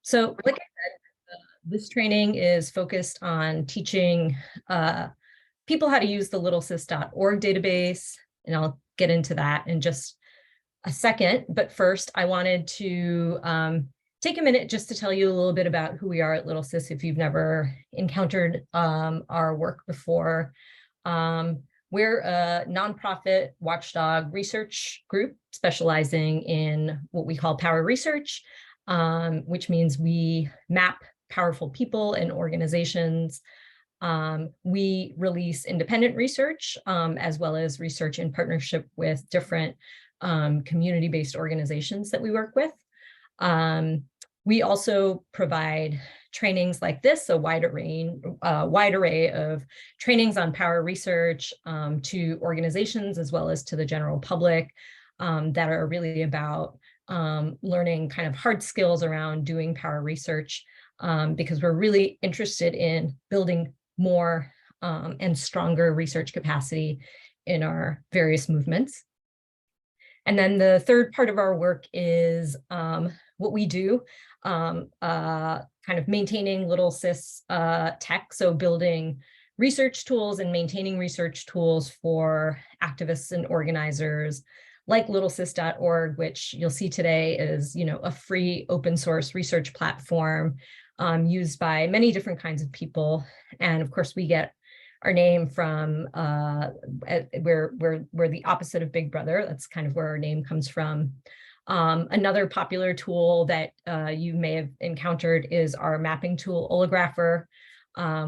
So like I said, this training is focused on teaching people how to use the LittleSis.org database, and I'll get into that in just a second. But first, I wanted to take a minute just to tell you a little bit about who we are at LittleSis if you've never encountered our work before. We're a nonprofit watchdog research group specializing in what we call power research, which means we map powerful people and organizations. We release independent research as well as research in partnership with different community-based organizations that we work with. We also provide trainings like this, a wide array of trainings on power research to organizations as well as to the general public that are really about learning kind of hard skills around doing power research because we're really interested in building more and stronger research capacity in our various movements. And then the third part of our work is what we do, kind of maintaining LittleSis tech, so building research tools and maintaining research tools for activists and organizers like LittleSis.org, which you'll see today is, a free open source research platform used by many different kinds of people. And of course, we get our name from we're the opposite of Big Brother. That's kind of where our name comes from. Another popular tool that you may have encountered is our mapping tool, Olographer,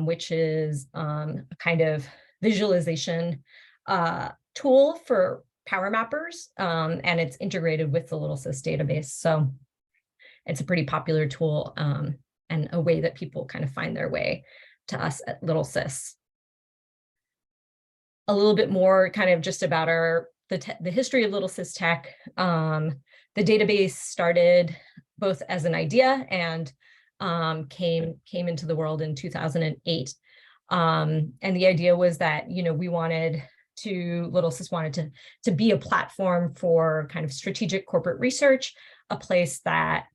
which is a kind of visualization tool for power mappers, and it's integrated with the LittleSis database. So it's a pretty popular tool and a way that people kind of find their way to us at LittleSis. A little bit more kind of just about the history of LittleSis tech. The database started both as an idea and came into the world in 2008. And the idea was that, LittleSis wanted to be a platform for kind of strategic corporate research, a place that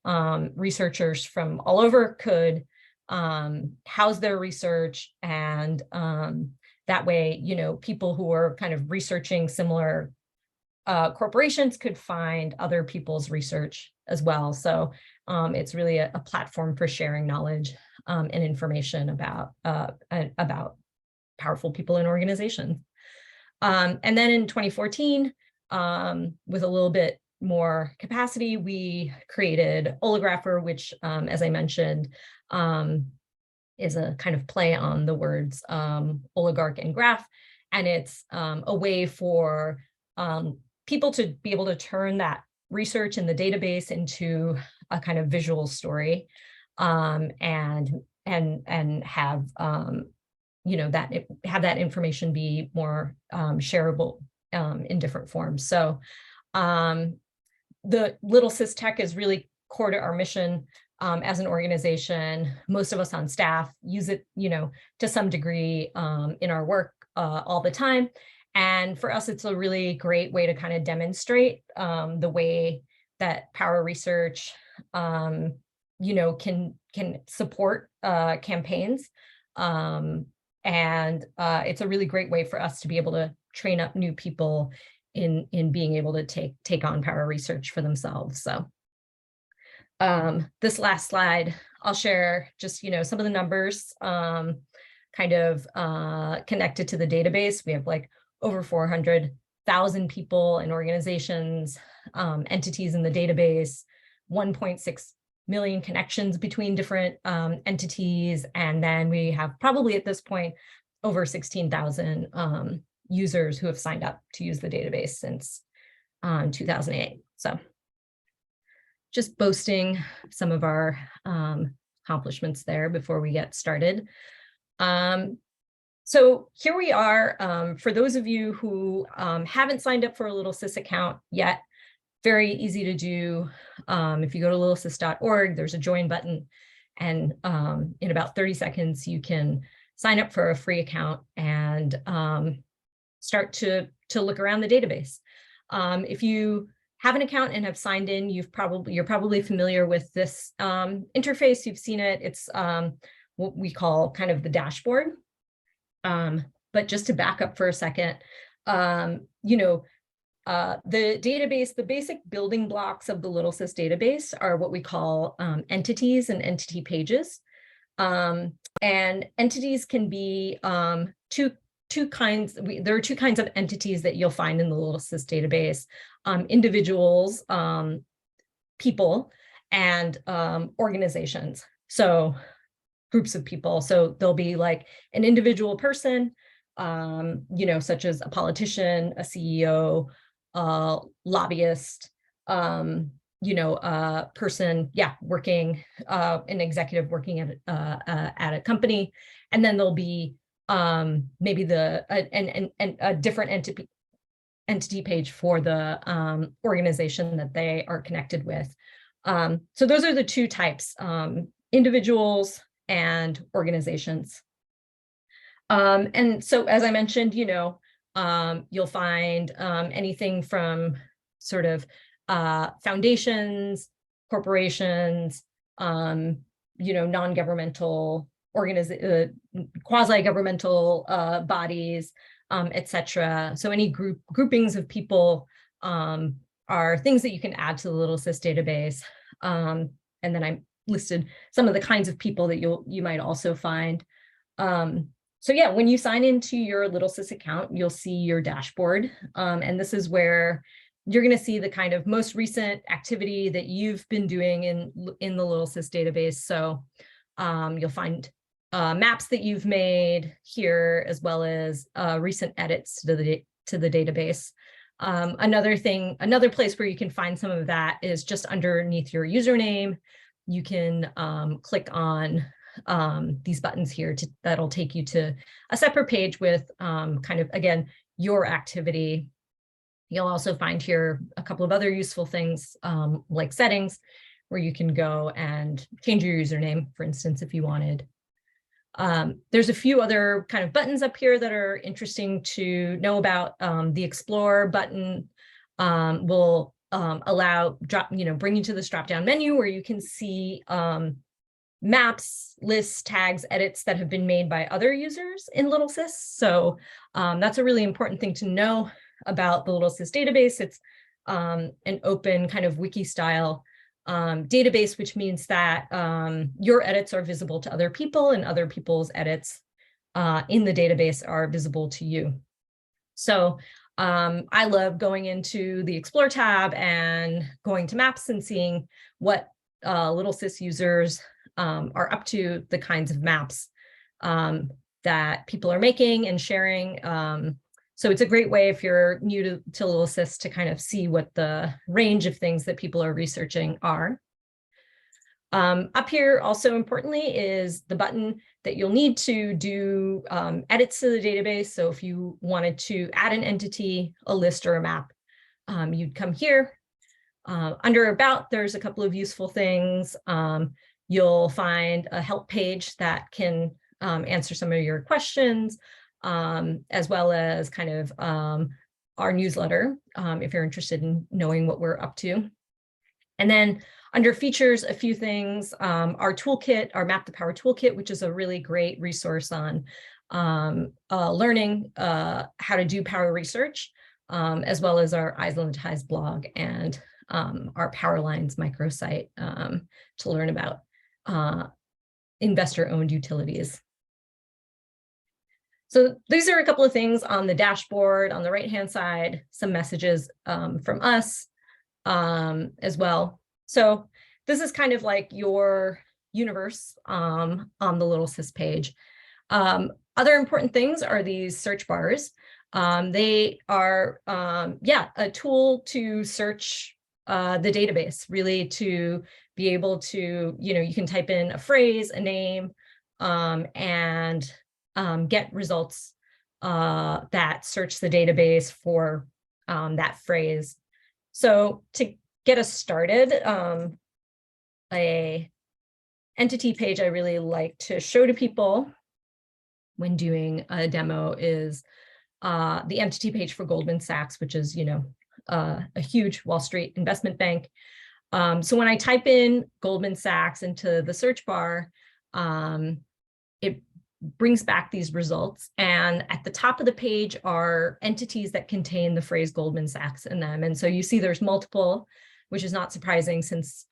researchers from all over could house their research, and that way, people who are kind of researching similar corporations could find other people's research as well. So it's really a platform for sharing knowledge and information about powerful people and organizations. And then in 2014, with a little bit more capacity, we created Olographer, which, as I mentioned, is a kind of play on the words oligarch and graph. And it's a way for people to be able to turn that research in the database into a kind of visual story, and have have that information be more shareable in different forms. So the LittleSis tech is really core to our mission as an organization. Most of us on staff use it, to some degree in our work all the time. And for us, it's a really great way to kind of demonstrate the way that power research, can support campaigns. And it's a really great way for us to be able to train up new people in being able to take on power research for themselves. So this last slide, I'll share just, some of the numbers kind of connected to the database. We have like over 400,000 people and organizations, entities in the database, 1.6 million connections between different entities. And then we have probably at this point over 16,000 users who have signed up to use the database since 2008. So just boasting some of our accomplishments there before we get started. So here we are. For those of you who haven't signed up for a LittleSis account yet, very easy to do. If you go to LittleSis.org, there's a join button, and in about 30 seconds, you can sign up for a free account and start to look around the database. If you have an account and have signed in, you're probably familiar with this interface. You've seen it. It's what we call kind of the dashboard. But just to back up for a second, the database, the basic building blocks of the LittleSis database are what we call entities and entity pages. And entities can be two kinds. There are two kinds of entities that you'll find in the LittleSis database: individuals, people, and organizations. So groups of people. So there'll be like an individual person, such as a politician, a CEO, lobbyist, a person, working, an executive working at a company, and then there'll be maybe a different entity page for the organization that they are connected with. So those are the two types: individuals and organizations. And so, as I mentioned, you'll find anything from sort of foundations, corporations, non-governmental quasi-governmental bodies, etc. So any groupings of people are things that you can add to the LittleSis database. And then I listed some of the kinds of people that you might also find. So yeah, when you sign into your LittleSis account, you'll see your dashboard. And this is where you're going to see the kind of most recent activity that you've been doing in the LittleSis database. So you'll find maps that you've made here, as well as recent edits to the database. Another place where you can find some of that is just underneath your username. You can click on these buttons here that'll take you to a separate page with kind of, again, your activity. You'll also find here a couple of other useful things like settings, where you can go and change your username, for instance, if you wanted. There's a few other kind of buttons up here that are interesting to know about. The Explore button will bring you to this drop-down menu where you can see maps, lists, tags, edits that have been made by other users in LittleSis. So that's a really important thing to know about the LittleSis database. It's an open kind of wiki-style database, which means that your edits are visible to other people and other people's edits in the database are visible to you. So I love going into the Explore tab and going to Maps and seeing what LittleSis users are up to, the kinds of maps that people are making and sharing. So it's a great way, if you're new to LittleSis, to kind of see what the range of things that people are researching are. Up here, also importantly, is the button that you'll need to do edits to the database. So if you wanted to add an entity, a list, or a map, you'd come here. Under About, there's a couple of useful things. You'll find a help page that can answer some of your questions, as well as kind of our newsletter, if you're interested in knowing what we're up to. And then under features, a few things, our toolkit, our Map the Power toolkit, which is a really great resource on learning how to do power research, as well as our LittleSis blog and our Power Lines microsite to learn about investor-owned utilities. So these are a couple of things on the dashboard. On the right-hand side, some messages from us as well. So this is kind of like your universe on the LittleSis page. Other important things are these search bars. They are, a tool to search the database, really, to be able to, you can type in a phrase, a name, and get results that search the database for that phrase. So to get us started, a entity page I really like to show to people when doing a demo is the entity page for Goldman Sachs, which is, a huge Wall Street investment bank. So when I type in Goldman Sachs into the search bar, it brings back these results. And at the top of the page are entities that contain the phrase Goldman Sachs in them. And so you see there's multiple, which is not surprising since,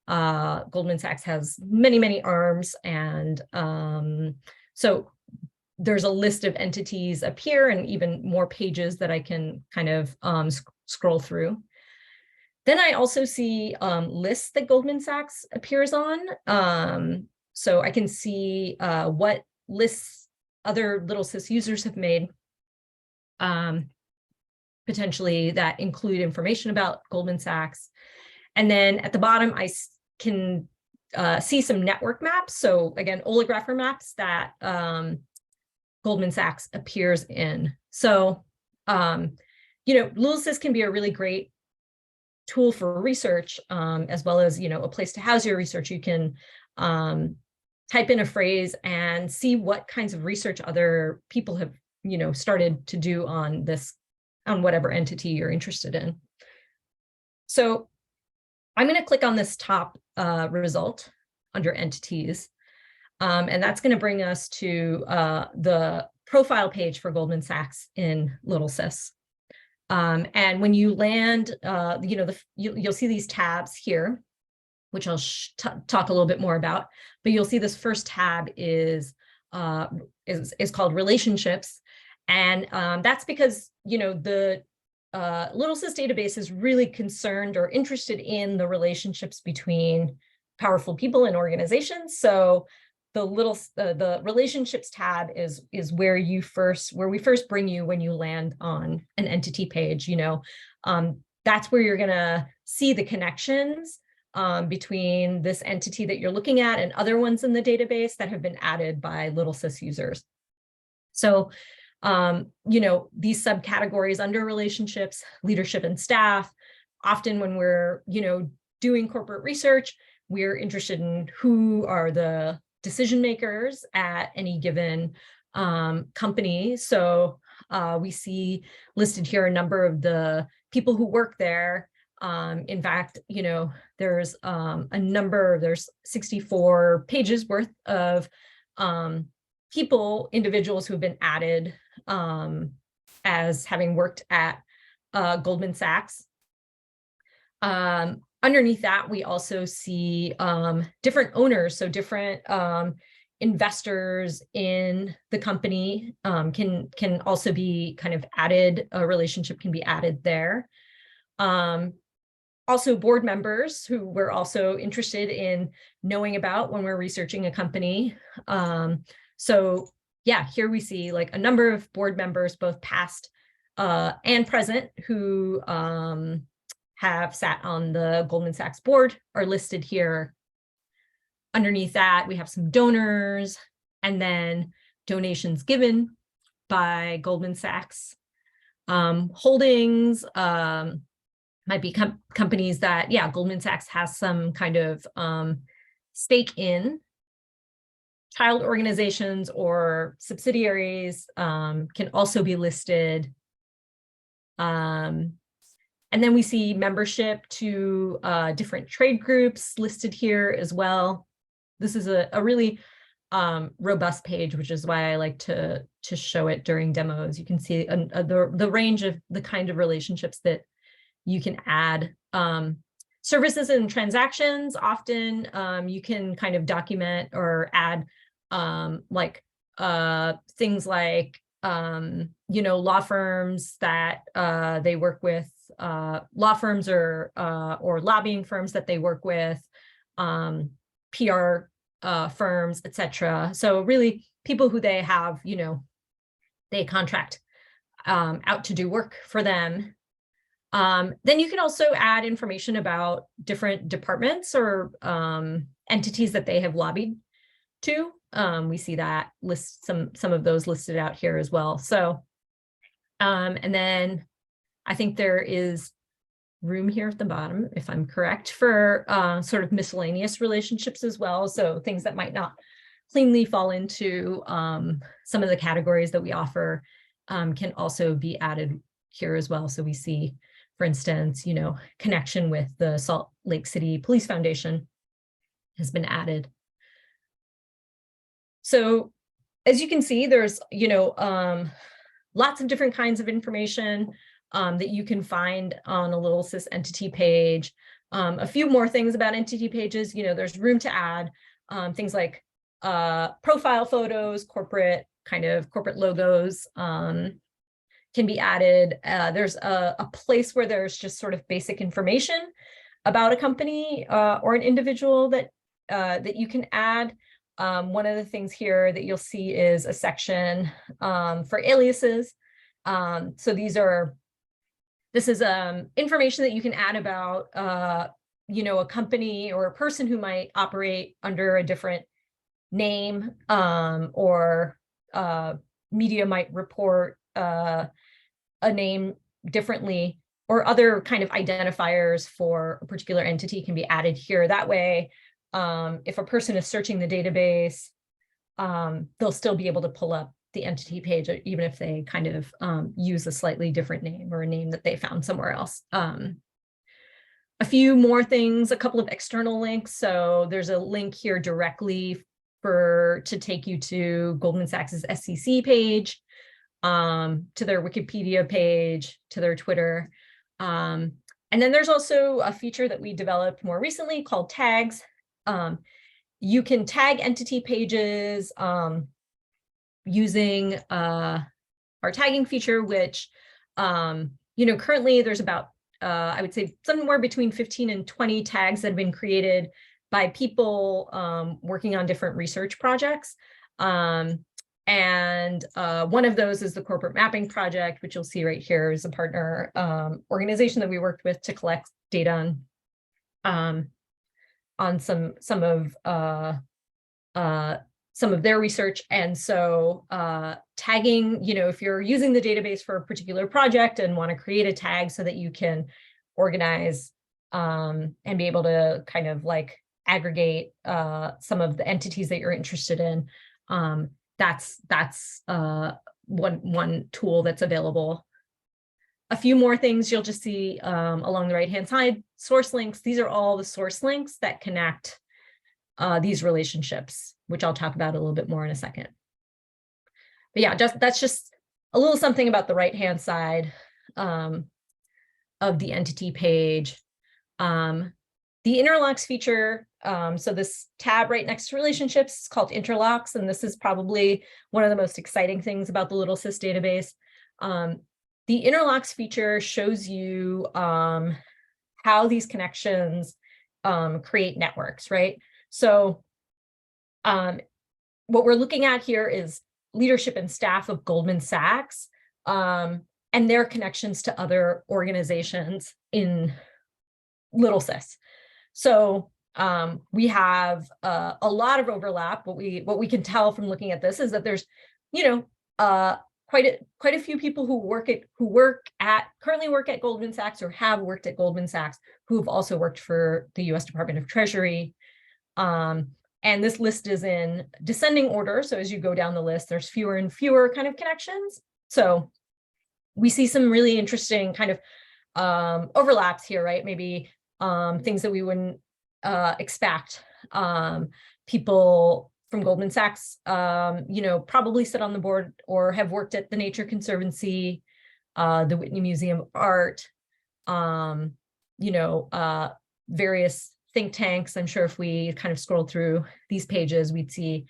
Goldman Sachs has many, many arms. And so there's a list of entities up here and even more pages that I can kind of scroll through. Then I also see lists that Goldman Sachs appears on. So I can see what lists other LittleSis users have made, potentially that include information about Goldman Sachs. And then at the bottom, I can see some network maps. So again, oligrapher maps that Goldman Sachs appears in. So, LittleSis can be a really great tool for research, as well as, a place to house your research. You can type in a phrase and see what kinds of research other people have, started to do on whatever entity you're interested in. So I'm going to click on this top result under entities. And that's going to bring us to the profile page for Goldman Sachs in LittleSis. And when you land, you'll see these tabs here, which I'll talk a little bit more about. But you'll see this first tab is called relationships, and that's because the LittleSis database is really concerned or interested in the relationships between powerful people and organizations. So the relationships tab is where we first bring you when you land on an entity page. That's where you're gonna see the connections between this entity that you're looking at and other ones in the database that have been added by LittleSis users. So, these subcategories under relationships, leadership and staff, often when we're, doing corporate research, we're interested in who are the decision makers at any given company. So we see listed here a number of the people who work there. In fact, there's there's 64 pages worth of individuals who have been added as having worked at Goldman Sachs. Underneath that, we also see different owners, so different investors in the company can also be kind of added. A relationship can be added there. Also board members who we're also interested in knowing about when we're researching a company. So yeah, here we see like a number of board members, both past and present, who have sat on the Goldman Sachs board are listed here. Underneath that, we have some donors and then donations given by Goldman Sachs. Holdings might be companies that, Goldman Sachs has some kind of stake in. Child organizations or subsidiaries can also be listed. And then we see membership to different trade groups listed here as well. This is a really robust page, which is why I like to show it during demos. You can see the range of the kind of relationships that you can add. Services and transactions, often you can kind of document or add things like law firms that they work with, law firms or lobbying firms that they work with, PR firms, etc. So really people who they have, they contract out to do work for them. Then you can also add information about different departments or entities that they have lobbied to. We see that some of those listed out here as well. So, and then I think there is room here at the bottom, if I'm correct, for sort of miscellaneous relationships as well. So things that might not cleanly fall into some of the categories that we offer can also be added here as well. So we see, for instance, connection with the Salt Lake City Police Foundation has been added. So as you can see, there's, lots of different kinds of information that you can find on a LittleSis entity page. A few more things about entity pages, there's room to add things like profile photos, corporate logos can be added. There's a place where there's just sort of basic information about a company or an individual that you can add. One of the things here that you'll see is a section for aliases. So this is information that you can add about, a company or a person who might operate under a different name, or media might report a name differently, or other kind of identifiers for a particular entity can be added here. That way, if a person is searching the database, they'll still be able to pull up the entity page, even if they kind of use a slightly different name or a name that they found somewhere else. A few more things, a couple of external links. So there's a link here directly to take you to Goldman Sachs's SEC page, to their Wikipedia page, to their Twitter. And then there's also a feature that we developed more recently called tags. You can tag entity pages using our tagging feature, which, currently there's about, I would say somewhere between 15 and 20 tags that have been created by people working on different research projects. And one of those is the Corporate Mapping Project, which you'll see right here is a partner organization that we worked with to collect data on some of their research. And so tagging, if you're using the database for a particular project and want to create a tag so that you can organize and be able to kind of like aggregate some of the entities that you're interested in, that's one tool that's available. A few more things you'll just see along the right-hand side, source links. These are all the source links that connect these relationships, which I'll talk about a little bit more in a second. But yeah, that's just a little something about the right-hand side of the entity page. The interlocks feature, so this tab right next to relationships is called interlocks, and this is probably one of the most exciting things about the LittleSis database. The interlocks feature shows you how these connections create networks, right? So what we're looking at here is leadership and staff of Goldman Sachs and their connections to other organizations in LittleSis. So we have a lot of overlap. What we can tell from looking at this is that there's, quite a few people who currently work at Goldman Sachs or have worked at Goldman Sachs who have also worked for the U.S. Department of Treasury. And this list is in descending order. So as you go down the list, there's fewer and fewer kind of connections. So we see some really interesting kind of overlaps here, right? Maybe things that we wouldn't expect. People from Goldman Sachs, probably sit on the board or have worked at the Nature Conservancy, the Whitney Museum of Art, various think tanks. I'm sure if we kind of scroll through these pages, we'd see,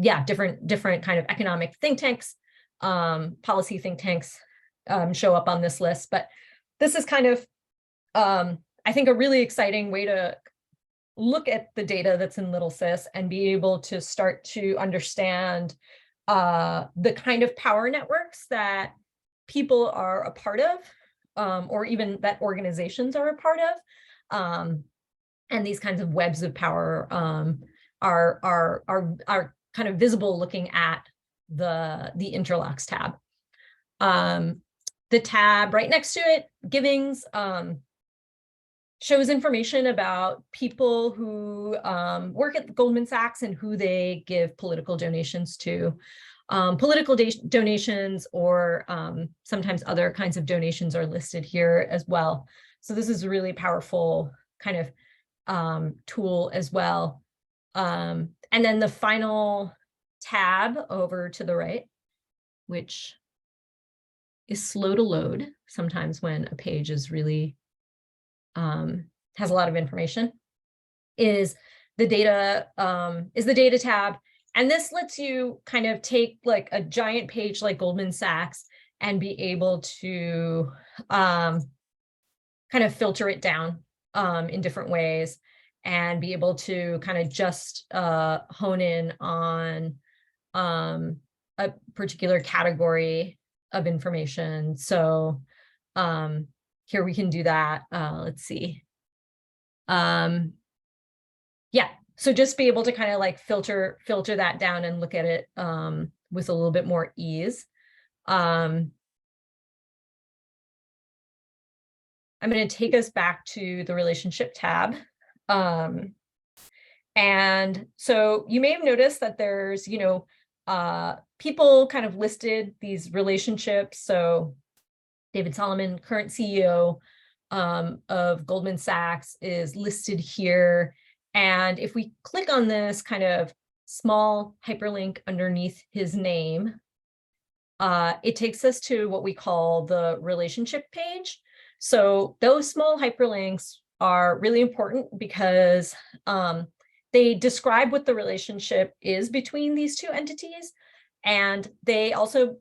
different kind of economic think tanks, policy think tanks show up on this list. But this is kind of, I think, a really exciting way to look at the data that's in LittleSis and be able to start to understand the kind of power networks that people are a part of, or even that organizations are a part of. And these kinds of webs of power are kind of visible looking at the interlocks tab. The tab right next to it, givings, shows information about people who work at Goldman Sachs and who they give political donations to. Political donations or sometimes other kinds of donations are listed here as well. So this is a really powerful kind of tool as well. And then the final tab over to the right, which is slow to load sometimes when a page is really has a lot of information, is the data tab. And this lets you kind of take like a giant page like Goldman Sachs and be able to kind of filter it down in different ways and be able to kind of just hone in on a particular category of information. So here we can do that. Let's see. Yeah, so just be able to kind of like filter that down and look at it with a little bit more ease. I'm going to take us back to the relationship tab. And so you may have noticed that there's, people kind of listed these relationships. So David Solomon, current CEO of Goldman Sachs, is listed here. And if we click on this kind of small hyperlink underneath his name, it takes us to what we call the relationship page. So those small hyperlinks are really important because they describe what the relationship is between these two entities. And they also,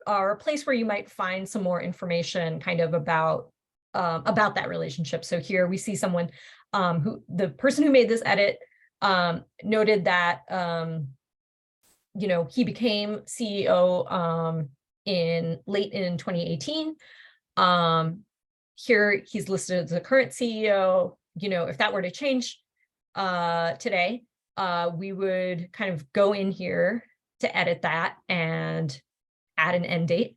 are a place where you might find some more information kind of about that relationship. So here we see someone the person who made this edit noted that, he became CEO late in 2018. Here he's listed as the current CEO. If that were to change today, we would kind of go in here to edit that and add an end date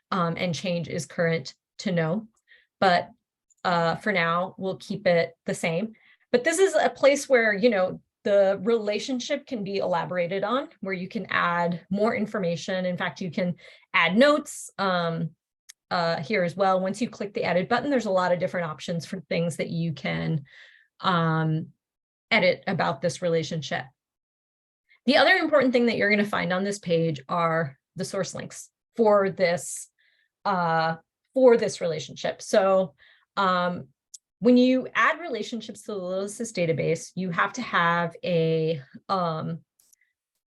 and change is current to no. But for now, we'll keep it the same. But this is a place where, the relationship can be elaborated on, where you can add more information. In fact, you can add notes here as well. Once you click the edit button, there's a lot of different options for things that you can edit about this relationship. The other important thing that you're going to find on this page are the source links for this relationship. So when you add relationships to the LittleSis database, you have to have a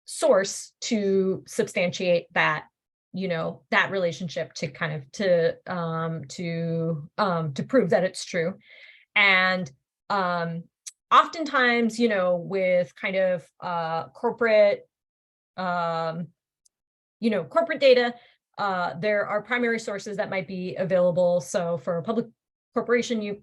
source to substantiate that, that relationship to kind of to prove that it's true. And oftentimes, with kind of corporate, corporate data, there are primary sources that might be available. So for a public corporation, you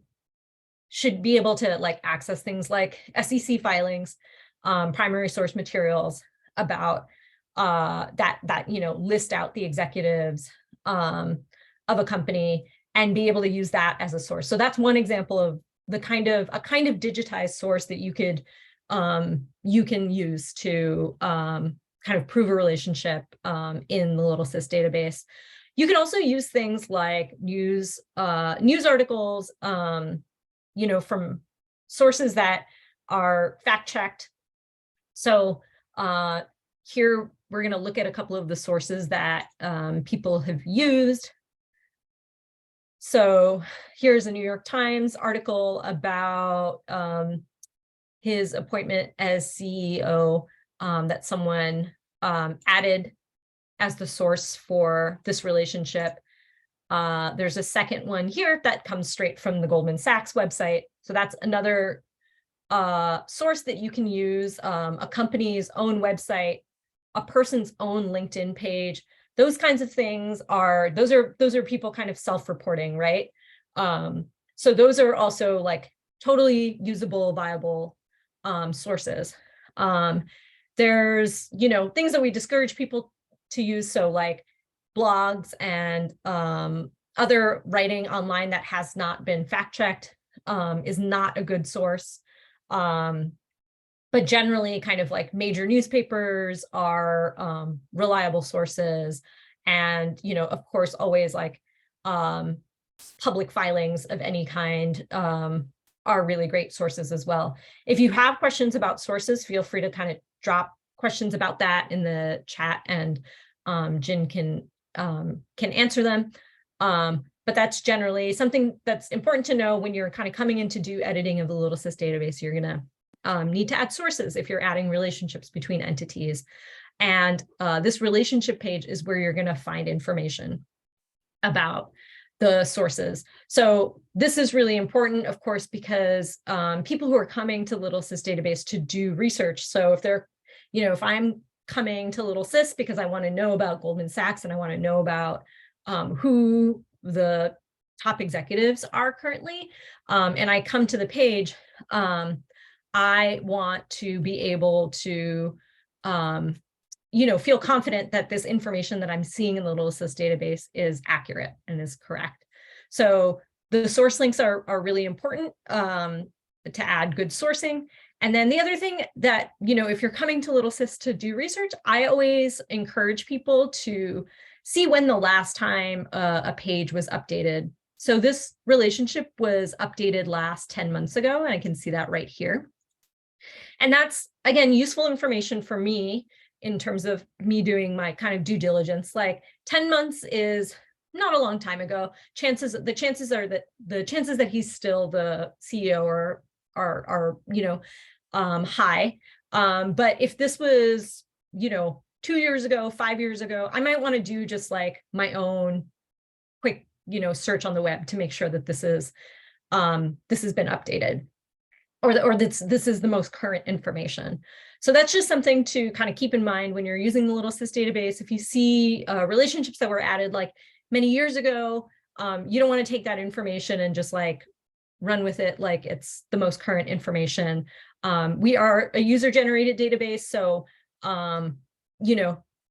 should be able to access things like SEC filings, primary source materials about that list out the executives of a company and be able to use that as a source. So that's one example of a kind of digitized source that you can use to kind of prove a relationship in the LittleSis database. You can also use things like news articles, from sources that are fact-checked. So here we're going to look at a couple of the sources that people have used. So here's a New York Times article about his appointment as CEO that someone added as the source for this relationship. There's a second one here that comes straight from the Goldman Sachs website. So that's another source that you can use, a company's own website, a person's own LinkedIn page. Those kinds of things those are people kind of self-reporting, right? So those are also totally usable, viable sources. There's, things that we discourage people to use. So blogs and other writing online that has not been fact-checked is not a good source. but generally kind of like major newspapers are reliable sources. And, of course, always like public filings of any kind are really great sources as well. If you have questions about sources, feel free to kind of drop questions about that in the chat, and Jin can answer them. But that's generally something that's important to know when you're kind of coming in to do editing of the LittleSis database. You're going to need to add sources if you're adding relationships between entities. And this relationship page is where you're going to find information about the sources. So this is really important, of course, because people who are coming to LittleSis database to do research. So if they're, if I'm coming to LittleSis because I want to know about Goldman Sachs and I want to know about who the top executives are currently, and I come to the page, I want to be able to feel confident that this information that I'm seeing in the LittleSis database is accurate and is correct. So the source links are really important to add good sourcing. And then the other thing that, if you're coming to LittleSis to do research, I always encourage people to see when the last time a page was updated. So this relationship was updated last 10 months ago, and I can see that right here. And that's, again, useful information for me in terms of me doing my kind of due diligence. Like 10 months is not a long time ago. The chances that he's still the CEO are high. But if this was, 2 years ago, 5 years ago, I might want to do just like my own quick, search on the web to make sure that this has been updated, or this is the most current information. So that's just something to kind of keep in mind when you're using the LittleSis database. If you see relationships that were added like many years ago, you don't want to take that information and just like run with it like it's the most current information. We are a user-generated database, so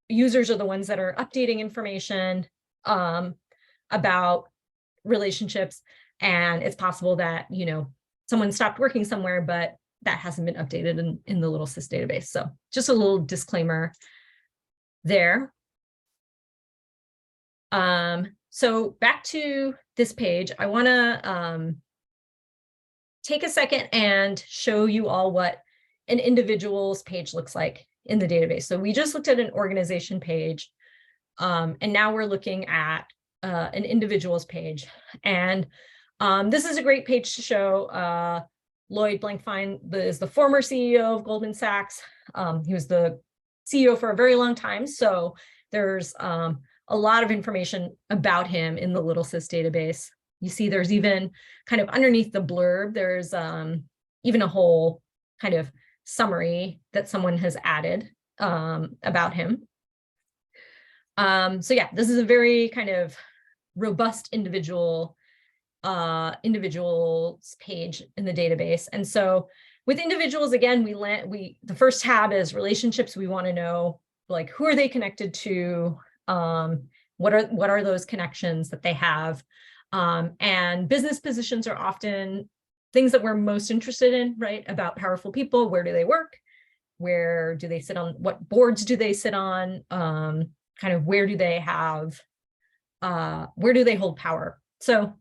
users are the ones that are updating information about relationships, and it's possible that someone stopped working somewhere, but that hasn't been updated in the LittleSis database. So just a little disclaimer there. So back to this page, I want to take a second and show you all what an individual's page looks like in the database. So we just looked at an organization page, and now we're looking at an individual's page. And this is a great page to show. Lloyd Blankfein is the former CEO of Goldman Sachs. He was the CEO for a very long time. So there's a lot of information about him in the LittleSis database. You see there's even kind of underneath the blurb, there's even a whole kind of summary that someone has added about him. So yeah, this is a very kind of robust individual's page in the database. And so with individuals, again, the first tab is relationships. We want to know, like, who are they connected to? What are those connections that they have? And business positions are often things that we're most interested in, right? About powerful people. Where do they work? Where do they sit on? What boards do they sit on? Kind of where do they hold power? So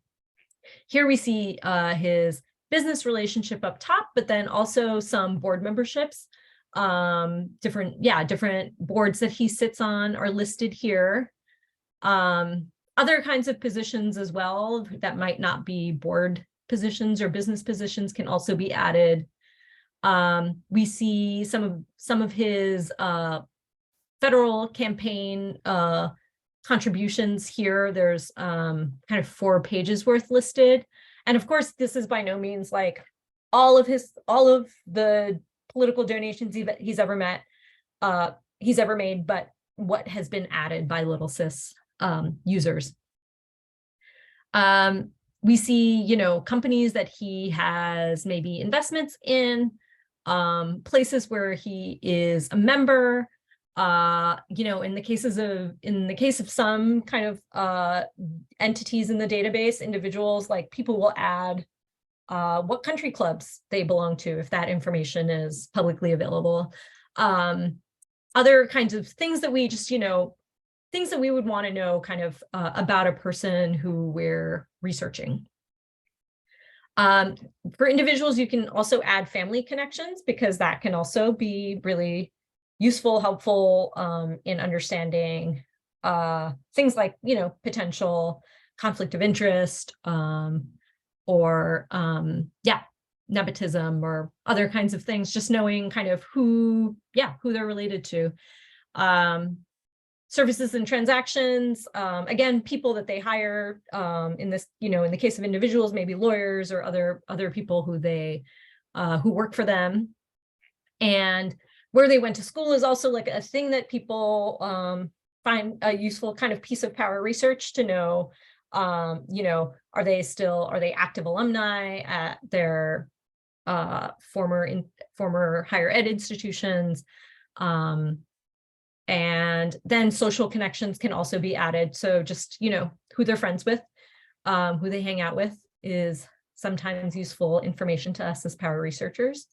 here we see his business relationship up top, but then also some board memberships. Different boards that he sits on are listed here. Other kinds of positions as well that might not be board positions or business positions can also be added. We see some of his federal campaign contributions here. There's kind of 4 pages worth listed. And of course, this is by no means like all of the political donations he's ever made, but what has been added by LittleSis users. We see, companies that he has maybe investments in, places where he is a member. In the case of some kind of entities in the database, individuals, like people will add what country clubs they belong to, if that information is publicly available. Other kinds of things that we just, things that we would want to know kind of about a person who we're researching. For individuals, you can also add family connections, because that can also be really useful, helpful in understanding things like, potential conflict of interest, or nepotism, or other kinds of things, just knowing kind of who they're related to. Services and transactions, again, people that they hire, in this, in the case of individuals, maybe lawyers or other people who they who work for them. And where they went to school is also like a thing that people find a useful kind of piece of power research to know. Are they active alumni at their former higher ed institutions? And then social connections can also be added. So just, who they're friends with, who they hang out with, is sometimes useful information to us as power researchers.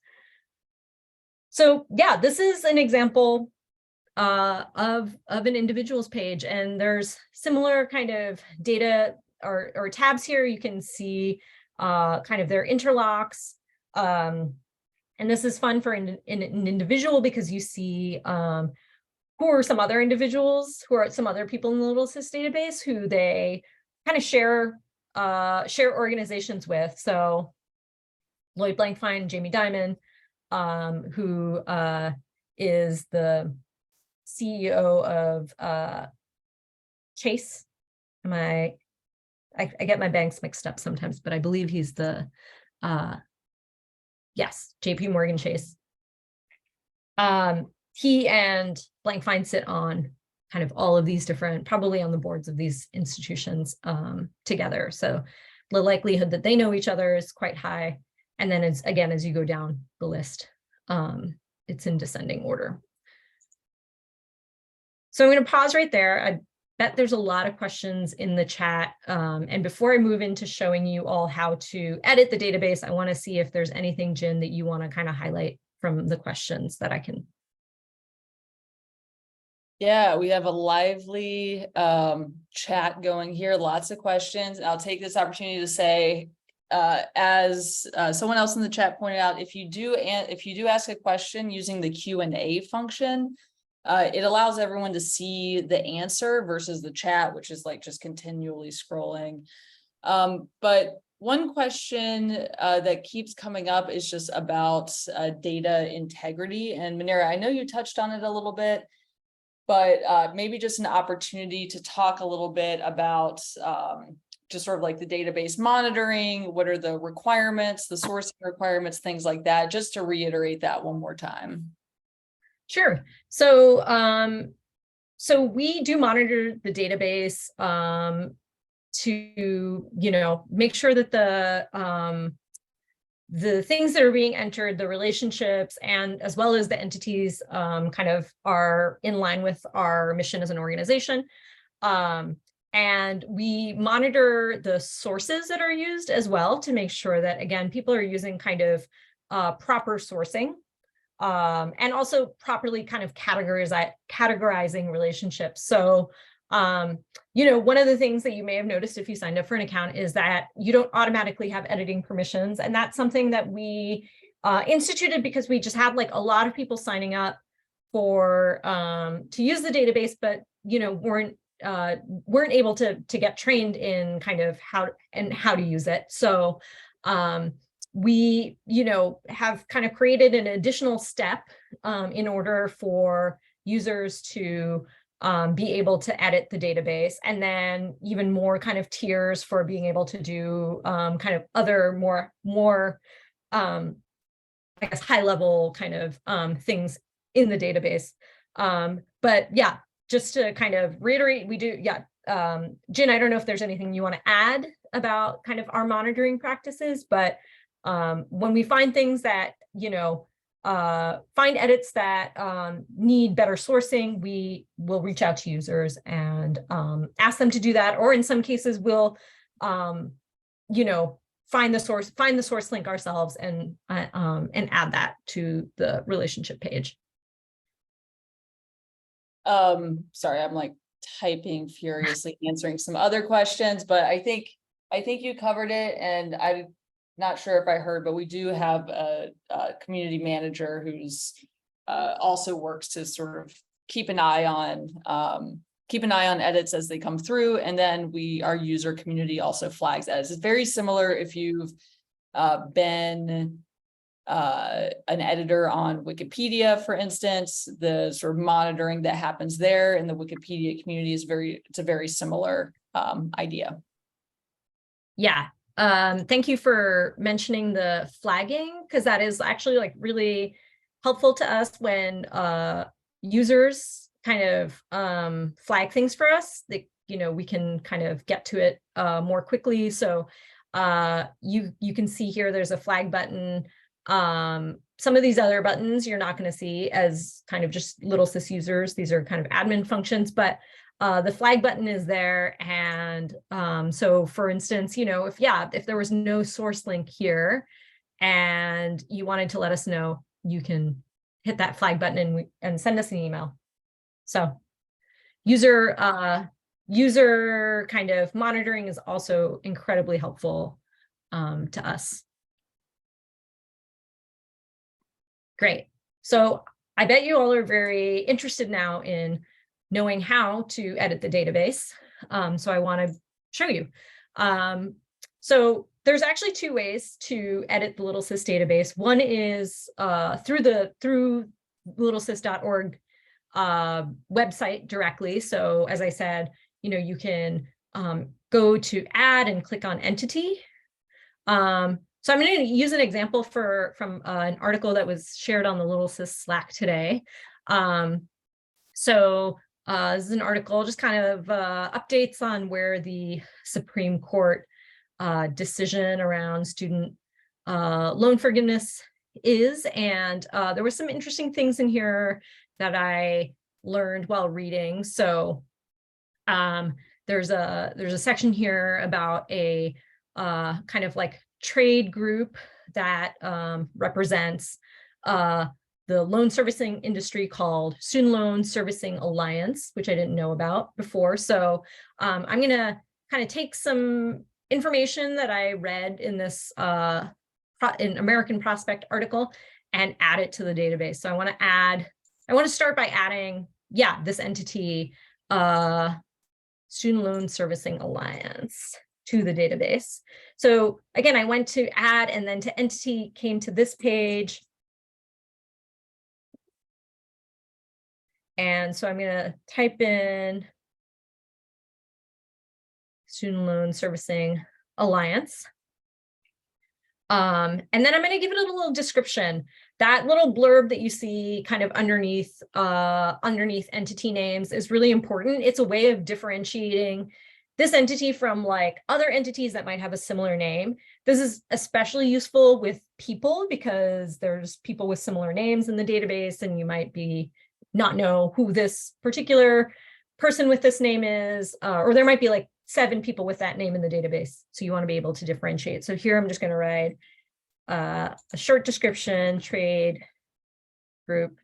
So yeah, this is an example of an individual's page, and there's similar kind of data or tabs here. You can see kind of their interlocks. And this is fun for an individual, because you see who are some other individuals, who are some other people in the LittleSis database who they kind of share organizations with. So Lloyd Blankfein, Jamie Dimon, who is the CEO of Chase. I get my banks mixed up sometimes, but I believe he's the JP Morgan Chase. He and Blankfein sit on kind of all of these different, probably on the boards of these institutions together. So the likelihood that they know each other is quite high. And then as you go down the list, it's in descending order. So I'm going to pause right there. I bet there's a lot of questions in the chat. And before I move into showing you all how to edit the database, I want to see if there's anything, Jen, that you want to kind of highlight from the questions that I can. Yeah, we have a lively chat going here, lots of questions. I'll take this opportunity to say, as someone else in the chat pointed out, if you do ask a question using the Q&A function, it allows everyone to see the answer versus the chat, which is like just continually scrolling. But one question that keeps coming up is just about data integrity. And Manera, I know you touched on it a little bit, but maybe just an opportunity to talk a little bit about just sort of like the database monitoring. What are the requirements, the sourcing requirements, things like that, just to reiterate that one more time. Sure. So, so we do monitor the database to, make sure that the things that are being entered, the relationships, and as well as the entities kind of are in line with our mission as an organization. And we monitor the sources that are used as well to make sure that, again, people are using kind of proper sourcing. And also properly kind of categorizing relationships. So, one of the things that you may have noticed if you signed up for an account is that you don't automatically have editing permissions. And that's something that we instituted because we just had like a lot of people signing up for to use the database, but, weren't able to get trained in kind of how to use it. So, we, have kind of created an additional step in order for users to be able to edit the database, and then even more kind of tiers for being able to do kind of other more I guess high level kind of things in the database. But yeah, just to kind of reiterate, we do, Jen, I don't know if there's anything you want to add about kind of our monitoring practices, but when we find things that, find edits that need better sourcing, we will reach out to users and ask them to do that. Or in some cases, we'll, find the source link ourselves and add that to the relationship page. Sorry, I'm like typing furiously, answering some other questions, but I think you covered it, and I'm not sure if I heard, but we do have a community manager who's also works to sort of keep an eye on edits as they come through, and then our user community also flags edits. It's very similar if you've been an editor on Wikipedia, for instance. The sort of monitoring that happens there in the Wikipedia community is it's a very similar idea. Yeah. Thank you for mentioning the flagging, because that is actually like really helpful to us when users kind of flag things for us. That, you know, we can kind of get to it more quickly. So you can see here there's a flag button. Some of these other buttons you're not going to see as kind of just LittleSis users. These are kind of admin functions, but the flag button is there. And so for instance, you know, if there was no source link here and you wanted to let us know, you can hit that flag button and send us an email. So user kind of monitoring is also incredibly helpful to us. Great. So I bet you all are very interested now in knowing how to edit the database. So I want to show you. So there's actually two ways to edit the LittleSis database. One is through littlesis.org website directly. So as I said, you know, you can go to add and click on entity. So I'm going to use an example from an article that was shared on the LittleSis Slack today. So this is an article just kind of updates on where the Supreme Court decision around student loan forgiveness is. And there were some interesting things in here that I learned while reading. So there's a section here about a kind of like trade group that represents the loan servicing industry called Student Loan Servicing Alliance, which I didn't know about before. So I'm going to kind of take some information that I read in this in American Prospect article and add it to the database. So I want to start by adding, this entity, Student Loan Servicing Alliance, to the database. So again, I went to add and then to entity, came to this page. And so I'm going to type in Student Loan Servicing Alliance. And then I'm going to give it a little description. That little blurb that you see kind of underneath entity names is really important. It's a way of differentiating this entity from like other entities that might have a similar name. This is especially useful with people because there's people with similar names in the database, and you might not know who this particular person with this name is, or there might be like 7 people with that name in the database. So you want to be able to differentiate. So here I'm just going to write a short description: trade group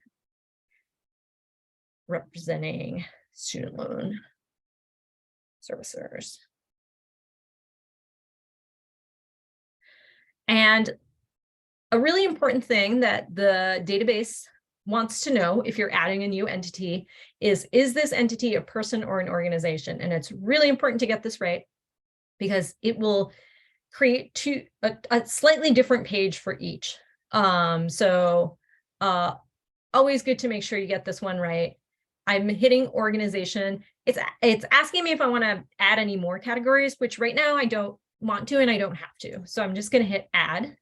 representing student loan servicers. And a really important thing that the database wants to know if you're adding a new entity is this entity a person or an organization? And it's really important to get this right, because it will create a slightly different page for each. So always good to make sure you get this one right. I'm hitting organization. It's asking me if I want to add any more categories, which right now I don't want to and I don't have to. So I'm just going to hit add.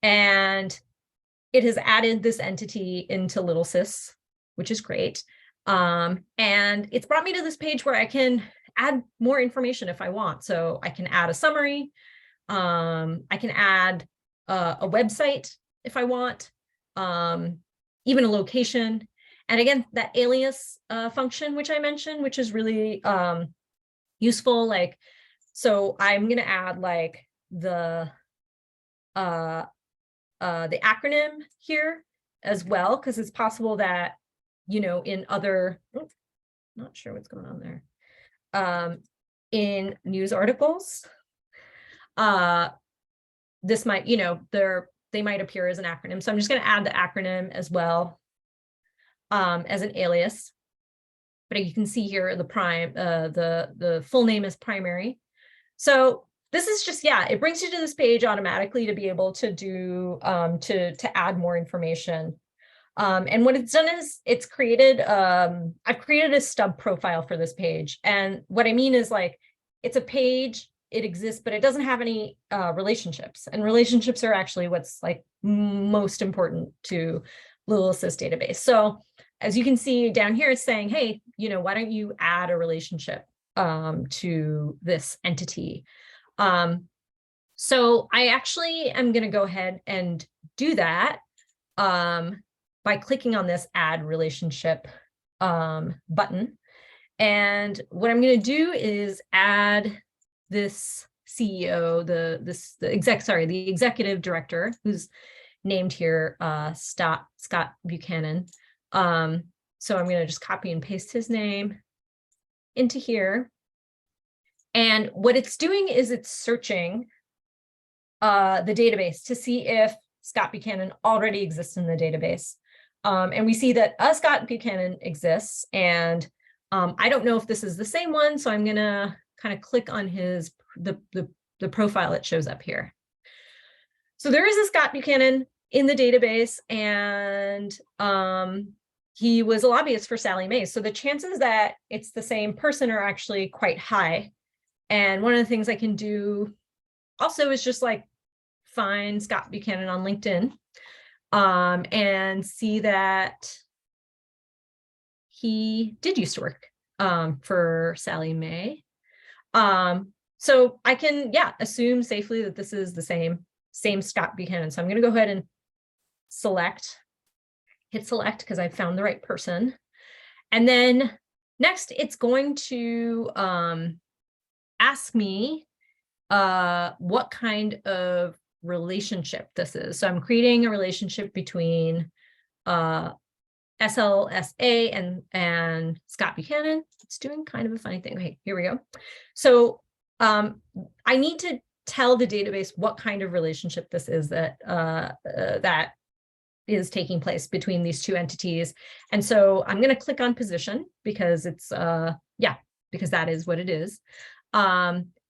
And it has added this entity into LittleSis, which is great. And it's brought me to this page where I can add more information if I want. So I can add a summary. I can add a website if I want, even a location. And again, that alias function, which I mentioned, which is really useful. Like, so I'm going to add like the acronym here as well, because it's possible that, in other, not sure what's going on there, in news articles, this might, they might appear as an acronym. So I'm just going to add the acronym as well, as an alias. But you can see here the full name is primary. So this is just, it brings you to this page automatically to be able to do, to add more information. And what it's done is it's created, I've created a stub profile for this page. And what I mean is, like, it's a page, it exists, but it doesn't have any relationships. And relationships are actually what's like most important to LittleSis database. So as you can see down here, it's saying, hey, why don't you add a relationship to this entity? So I actually am going to go ahead and do that by clicking on this add relationship button. And what I'm going to do is add this CEO, the executive director, who's named here, Scott Buchanan. So I'm going to just copy and paste his name into here. And what it's doing is it's searching the database to see if Scott Buchanan already exists in the database. And we see that Scott Buchanan exists. And I don't know if this is the same one, so I'm going to kind of click on the profile that shows up here. So there is a Scott Buchanan in the database, and he was a lobbyist for Sallie Mae. So the chances that it's the same person are actually quite high. And one of the things I can do also is just like find Scott Buchanan on LinkedIn and see that he did used to work for Sallie Mae. So I can, assume safely that this is the same Scott Buchanan. So I'm going to go ahead and hit select because I found the right person. And then next, it's going to ask me what kind of relationship this is. So I'm creating a relationship between SLSA and Scott Buchanan. It's doing kind of a funny thing. Okay, here we go. So I need to tell the database what kind of relationship this is that is taking place between these two entities. And so I'm going to click on position because it's because that is what it is.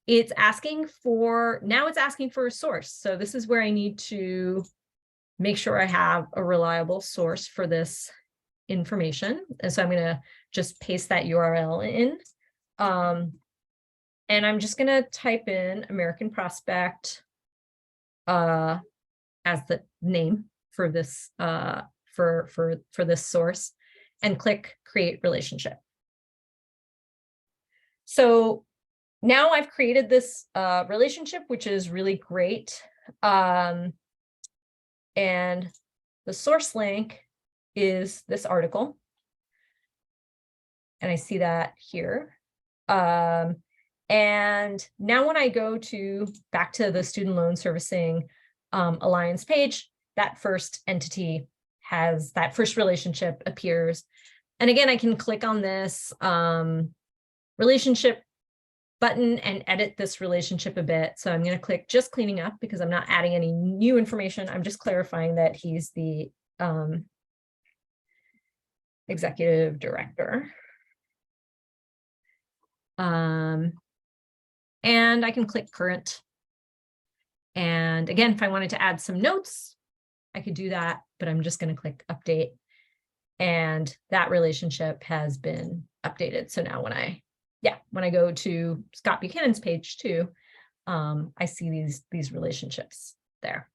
It's asking for a source. So this is where I need to make sure I have a reliable source for this information. And so I'm going to just paste that URL in. And I'm just going to type in American Prospect as the name for this for this source, and click create relationship. So now I've created this relationship, which is really great. And the source link is this article. And I see that here. And now when I go back to the Student Loan Servicing Alliance page, that first entity that first relationship appears. And again, I can click on this relationship button and edit this relationship a bit. So I'm going to click just cleaning up because I'm not adding any new information. I'm just clarifying that he's the executive director. And I can click current. And again, if I wanted to add some notes, I could do that, but I'm just going to click update. And that relationship has been updated. So now when I go to Scott Buchanan's page too, I see these relationships there.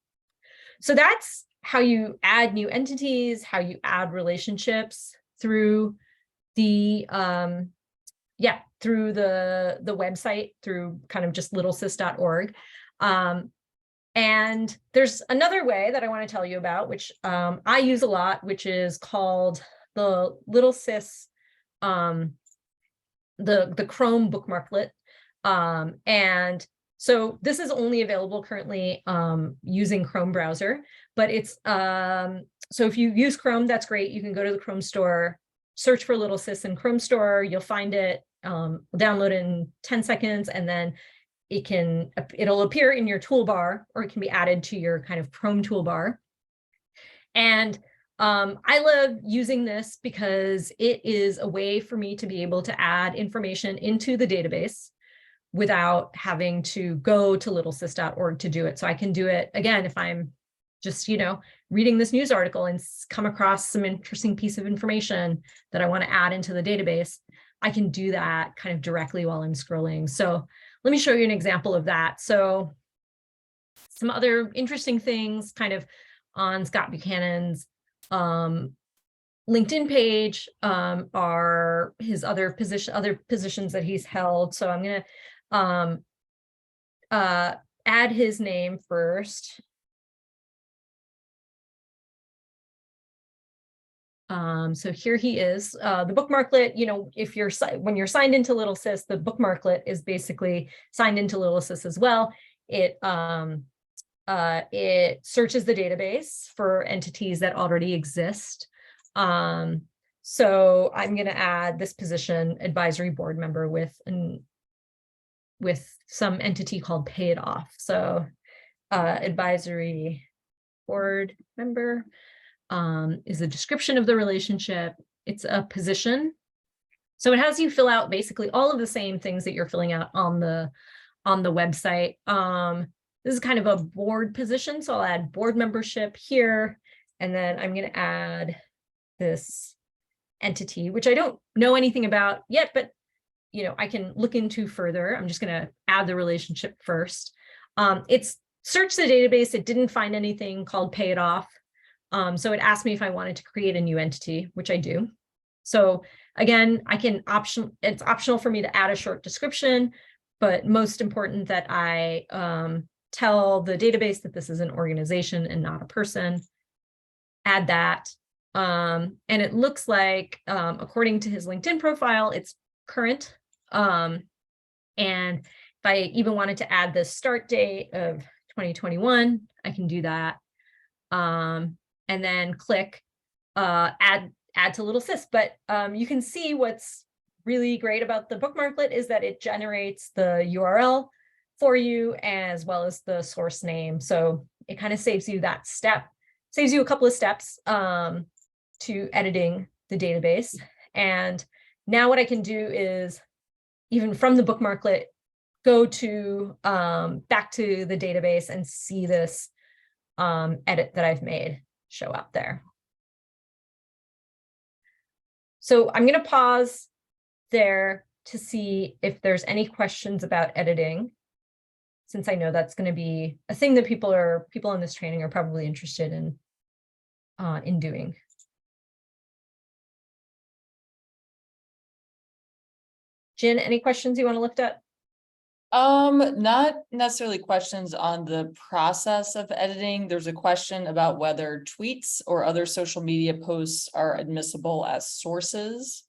So that's how you add new entities, how you add relationships through the website, through kind of just littlesis.org. And there's another way that I want to tell you about, which I use a lot, which is called the LittleSis, the Chrome bookmarklet. And So this is only available currently using Chrome browser, but it's, so if you use Chrome, that's great. You can go to the Chrome store, search for LittleSis in Chrome store, you'll find it, download it in 10 seconds, and then it'll appear in your toolbar, or it can be added to your kind of Chrome toolbar. And I love using this because it is a way for me to be able to add information into the database without having to go to littlesis.org to do it. So I can do it again if I'm just, reading this news article and come across some interesting piece of information that I want to add into the database. I can do that kind of directly while I'm scrolling. So let me show you an example of that. So some other interesting things kind of on Scott Buchanan's LinkedIn page are his other positions that he's held. So I'm going to add his name first. So here he is, the bookmarklet, when you're signed into LittleSis, the bookmarklet is basically signed into LittleSis as well. It searches the database for entities that already exist. So I'm going to add this position, advisory board member, with some entity called Pay It Off. So advisory board member is a description of the relationship. It's a position. So it has you fill out basically all of the same things that you're filling out on the website. This is kind of a board position, so I'll add board membership here, and then I'm going to add this entity, which I don't know anything about yet, but I can look into further. I'm just going to add the relationship first. It's searched the database. It didn't find anything called Pay It Off. So it asked me if I wanted to create a new entity, which I do. So again, it's optional for me to add a short description, but most important that I tell the database that this is an organization and not a person. Add that. And it looks like, according to his LinkedIn profile, it's current. And if I even wanted to add the start date of 2021, I can do that. And then click add to LittleSis. But you can see what's really great about the bookmarklet is that it generates the URL for you as well as the source name. So it kind of saves you that step, saves you a couple of steps to editing the database. And now what I can do is, even from the bookmarklet, go to back to the database and see this edit that I've made show up there. So I'm going to pause there to see if there's any questions about editing, since I know that's going to be a thing that people in this training are probably interested in doing. Jen, any questions you want to lift up? Not necessarily questions on the process of editing. There's a question about whether tweets or other social media posts are admissible as sources.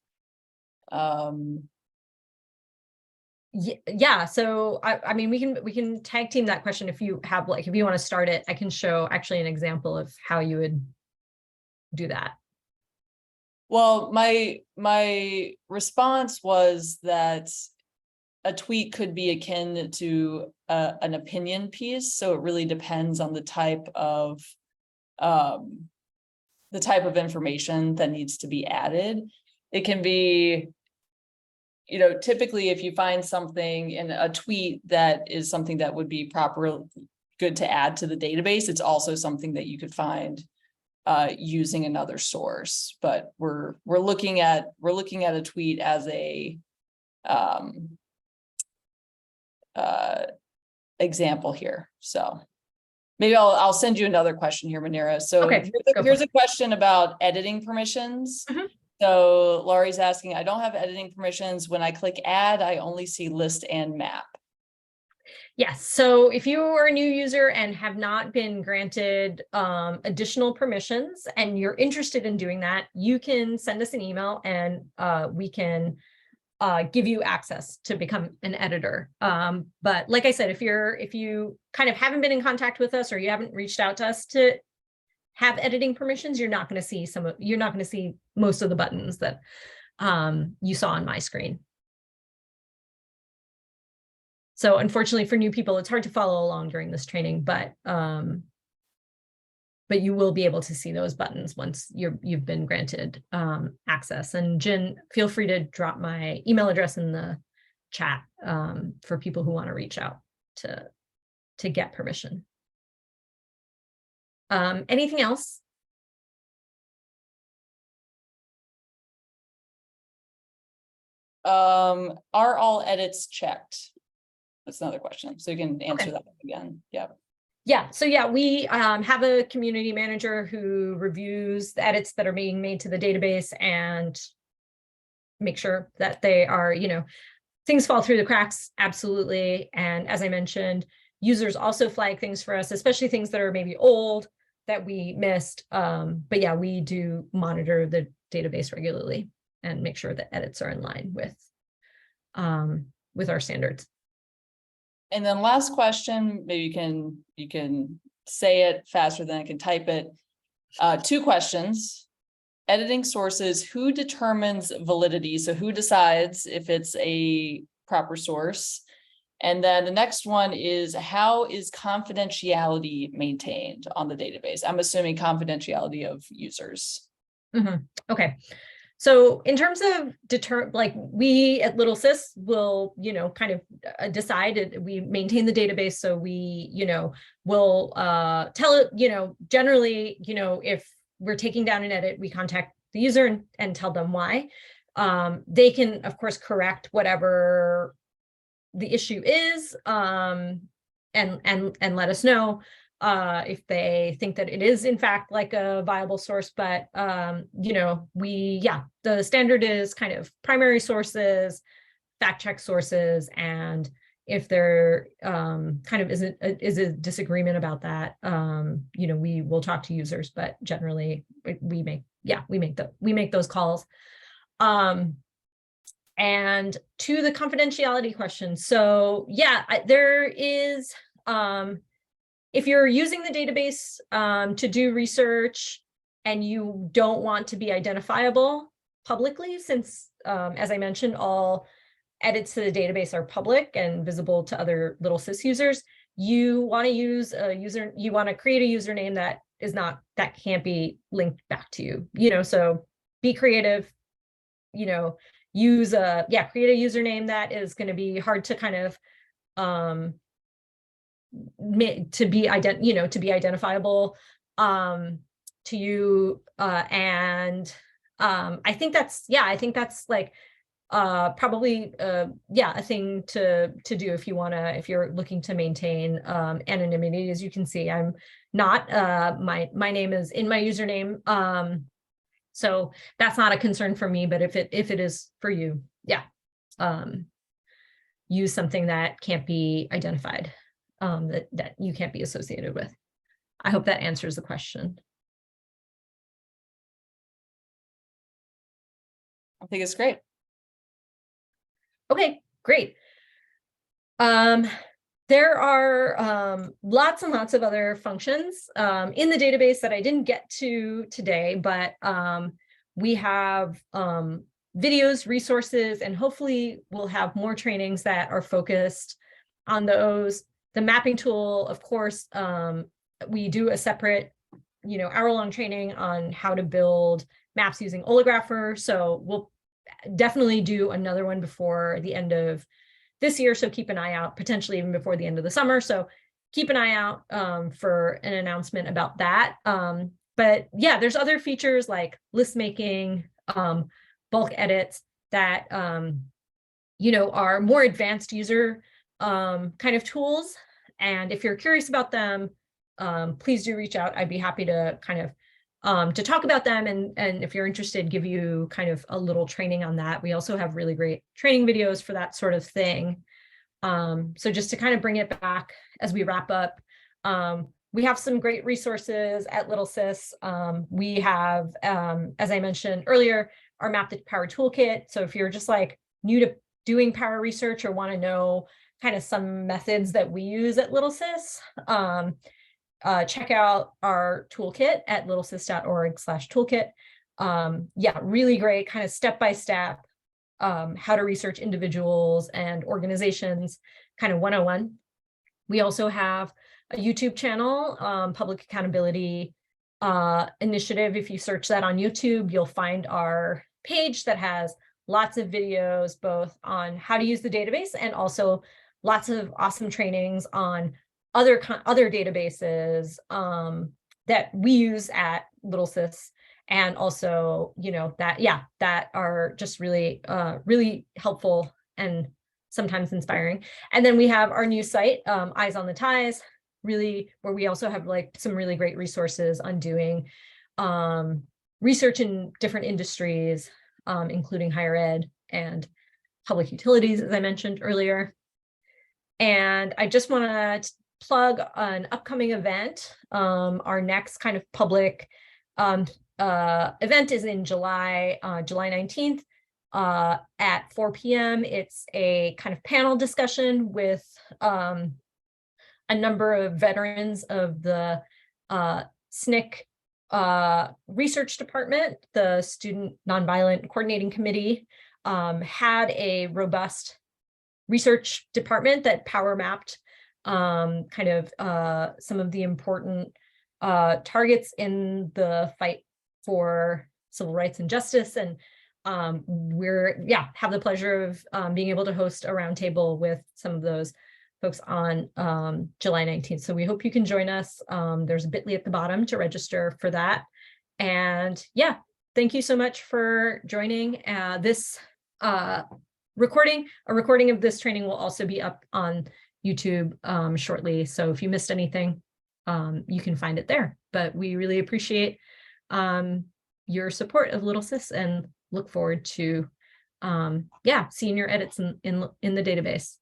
Yeah, so I mean, we can tag team that question if you have, if you want to start it. I can show actually an example of how you would do that. Well, my response was that a tweet could be akin to an opinion piece, so it really depends on the type of information that needs to be added. It can be, typically if you find something in a tweet that is something that would be good to add to the database, it's also something that you could find using another source. But we're looking at a tweet as a example here. So maybe I'll send you another question here, Manira. So okay, here's a question about editing permissions. Mm-hmm. So Laurie's asking, I don't have editing permissions. When I click add, I only see list and map. Yes. So if you are a new user and have not been granted additional permissions and you're interested in doing that, you can send us an email and we can give you access to become an editor. But like I said, if you kind of haven't been in contact with us or you haven't reached out to us to have editing permissions, you're not going to see most of the buttons that you saw on my screen. So unfortunately for new people, it's hard to follow along during this training, but you will be able to see those buttons once you've been granted access. And Jen, feel free to drop my email address in the chat for people who want to reach out to get permission. Anything else? Are all edits checked? That's another question. So you can answer that again. Yeah. Yeah. So yeah, we have a community manager who reviews the edits that are being made to the database and make sure that they are, things fall through the cracks. Absolutely. And as I mentioned, users also flag things for us, especially things that are maybe old that we missed. But yeah, we do monitor the database regularly and make sure that edits are in line with our standards. And then last question, maybe you can say it faster than I can type it. 2 questions. Editing sources, who determines validity? So who decides if it's a proper source? And then the next one is, how is confidentiality maintained on the database? I'm assuming confidentiality of users. Okay. So in terms of we at LittleSis will, kind of decide, we maintain the database. So we, will tell it, generally, if we're taking down an edit, we contact the user and tell them why. They can, of course, correct whatever the issue is and let us know if they think that it is in fact like a viable source. But the standard is kind of primary sources, fact check sources, and if there kind of is a disagreement about that, we will talk to users, but generally we make those calls. And to the confidentiality question, so yeah, there is if you're using the database to do research and you don't want to be identifiable publicly, since as I mentioned, all edits to the database are public and visible to other LittleSis users, you want to use you want to create a username that can't be linked back to you. So be creative, create a username that is going to be hard to kind of to be identifiable to you, and I think that's like probably a thing to do if you're looking to maintain anonymity. As you can see, I'm not my name is in my username, so that's not a concern for me. But if it is for you, use something that can't be identified, that you can't be associated with. I hope that answers the question. I think it's great. Okay, great. There are lots and lots of other functions in the database that I didn't get to today, but we have videos, resources, and hopefully we'll have more trainings that are focused on those. The mapping tool, of course, we do a separate, hour-long training on how to build maps using Olegrapher. So we'll definitely do another one before the end of this year. So keep an eye out, potentially even before the end of the summer. So keep an eye out for an announcement about that. But yeah, there's other features like list making, bulk edits that, are more advanced user kind of tools. And if you're curious about them, please do reach out. I'd be happy to kind of to talk about them, and if you're interested, give you kind of a little training on that. We also have really great training videos for that sort of thing. So just to kind of bring it back as we wrap up, we have some great resources at LittleSis. We have, as I mentioned earlier, our Map the Power Toolkit. So if you're just like new to doing power research or want to know kind of some methods that we use at LittleSis, check out our toolkit at littlesis.org/toolkit. Yeah, really great kind of step-by-step how to research individuals and organizations, kind of 101. We also have a YouTube channel, Public Accountability Initiative. If you search that on YouTube, you'll find our page that has lots of videos, both on how to use the database and also lots of awesome trainings on other databases that we use at LittleSis, and also, you know, that are just really, really helpful and sometimes inspiring. And then we have our new site, Eyes on the Ties, really, where we also have like some really great resources on doing research in different industries, including higher ed and public utilities, as I mentioned earlier. And I just want to plug an upcoming event. Our next kind of public event is in July, July 19th at 4 p.m. It's a kind of panel discussion with a number of veterans of the SNCC research department. The Student Nonviolent Coordinating Committee had a robust research department that power mapped kind of some of the important targets in the fight for civil rights and justice. And we're, have the pleasure of being able to host a roundtable with some of those folks on July 19th. So we hope you can join us. There's a bit.ly at the bottom to register for that. And yeah, thank you so much for joining this recording. A recording of this training will also be up on YouTube shortly. So if you missed anything, you can find it there. But we really appreciate your support of LittleSis and look forward to seeing your edits in the database.